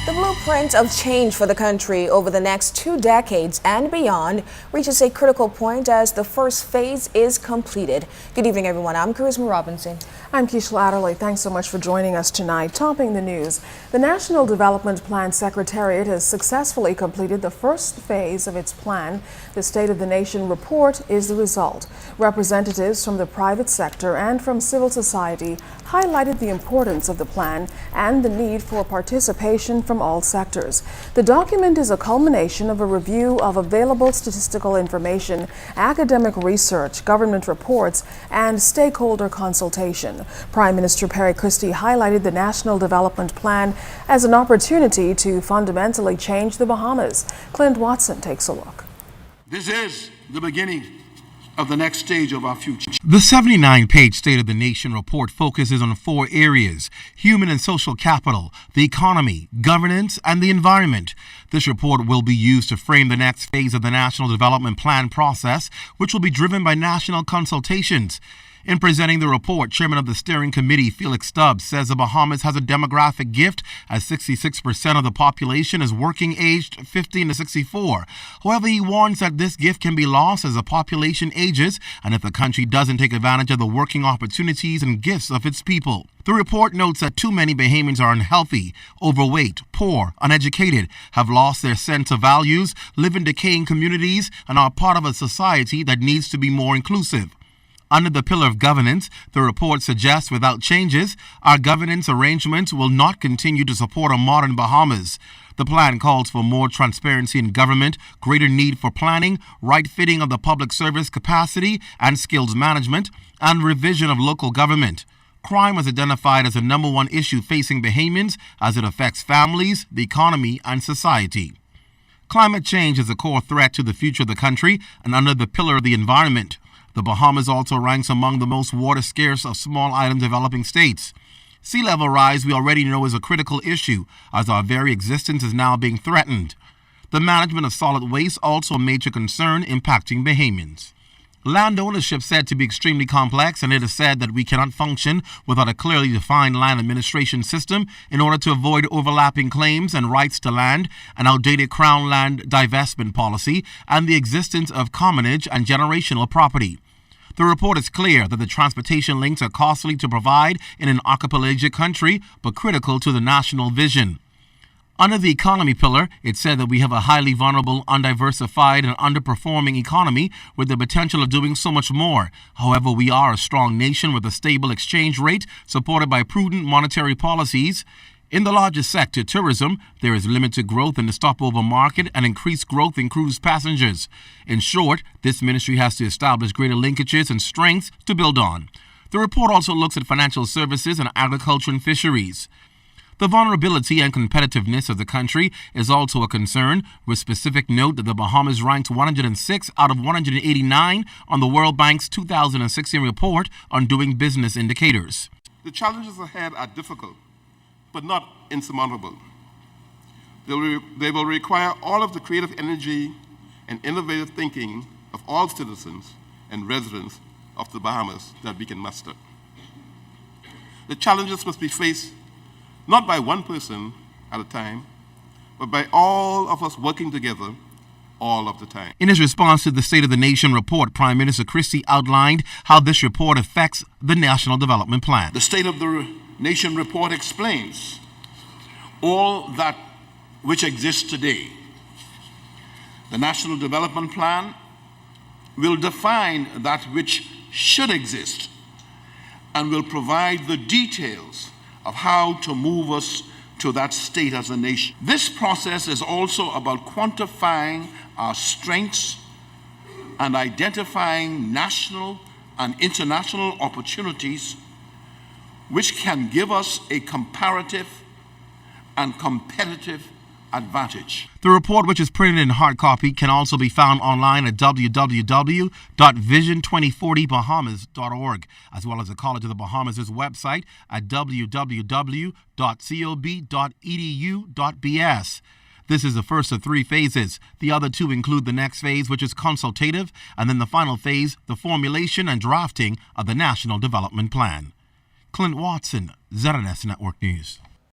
The blueprint of change for the country over the next 2 decades and beyond reaches a critical point as the first phase is completed. Good evening, everyone. I'm Charisma Robinson. I'm Keisha Adderley. Thanks so much for joining us tonight. Topping the news, the National Development Plan Secretariat has successfully completed the first phase of its plan. The State of the Nation report is the result. Representatives from the private sector and from civil society highlighted the importance of the plan and the need for participation from all sectors. The document is a culmination of a review of available statistical information, academic research, government reports, and stakeholder consultation. Prime Minister Perry Christie highlighted the National Development Plan as an opportunity to fundamentally change the Bahamas. Clint Watson takes a look. This is the beginning of the next stage of our future. The 79-page State of the Nation report focuses on 4 areas: human and social capital, the economy, governance, and the environment. This report will be used to frame the next phase of the National Development Plan process, which will be driven by national consultations. In presenting the report, Chairman of the Steering Committee, Felix Stubbs, says the Bahamas has a demographic gift as 66% of the population is working aged 15 to 64. However, he warns that this gift can be lost as the population ages and if the country doesn't take advantage of the working opportunities and gifts of its people. The report notes that too many Bahamians are unhealthy, overweight, poor, uneducated, have lost their sense of values, live in decaying communities, and are part of a society that needs to be more inclusive. Under the pillar of governance, the report suggests without changes, our governance arrangements will not continue to support a modern Bahamas. The plan calls for more transparency in government, greater need for planning, right fitting of the public service capacity and skills management, and revision of local government. Crime was identified as the #1 issue facing Bahamians as it affects families, the economy, and society. Climate change is a core threat to the future of the country, and under the pillar of the environment, the Bahamas also ranks among the most water-scarce of small island developing states. Sea level rise, we already know, is a critical issue, as our very existence is now being threatened. The management of solid waste also a major concern impacting Bahamians. Land ownership said to be extremely complex, and it is said that we cannot function without a clearly defined land administration system in order to avoid overlapping claims and rights to land, an outdated crown land divestment policy, and the existence of commonage and generational property. The report is clear that the transportation links are costly to provide in an archipelagic country, but critical to the national vision. Under the economy pillar, it said that we have a highly vulnerable, undiversified, and underperforming economy with the potential of doing so much more. However, we are a strong nation with a stable exchange rate supported by prudent monetary policies. In the largest sector, tourism, there is limited growth in the stopover market and increased growth in cruise passengers. In short, this ministry has to establish greater linkages and strengths to build on. The report also looks at financial services and agriculture and fisheries. The vulnerability and competitiveness of the country is also a concern, with specific note that the Bahamas ranked 106 out of 189 on the World Bank's 2016 report on doing business indicators. The challenges ahead are difficult, but not insurmountable. They will require all of the creative energy and innovative thinking of all citizens and residents of the Bahamas that we can muster. The challenges must be faced not by one person at a time, but by all of us working together all of the time. In his response to the State of the Nation report, Prime Minister Christie outlined how this report affects the National Development Plan. The State of the Nation report explains all that which exists today. The National Development Plan will define that which should exist and will provide the details of how to move us to that state as a nation. This process is also about quantifying our strengths and identifying national and international opportunities which can give us a comparative and competitive advantage. The report, which is printed in hard copy, can also be found online at www.vision2040bahamas.org, as well as the College of the Bahamas' website at www.cob.edu.bs. This is the first of 3 phases. The other 2 include the next phase, which is consultative, and then the final phase, the formulation and drafting of the National Development Plan. Clint Watson, ZNS Network News.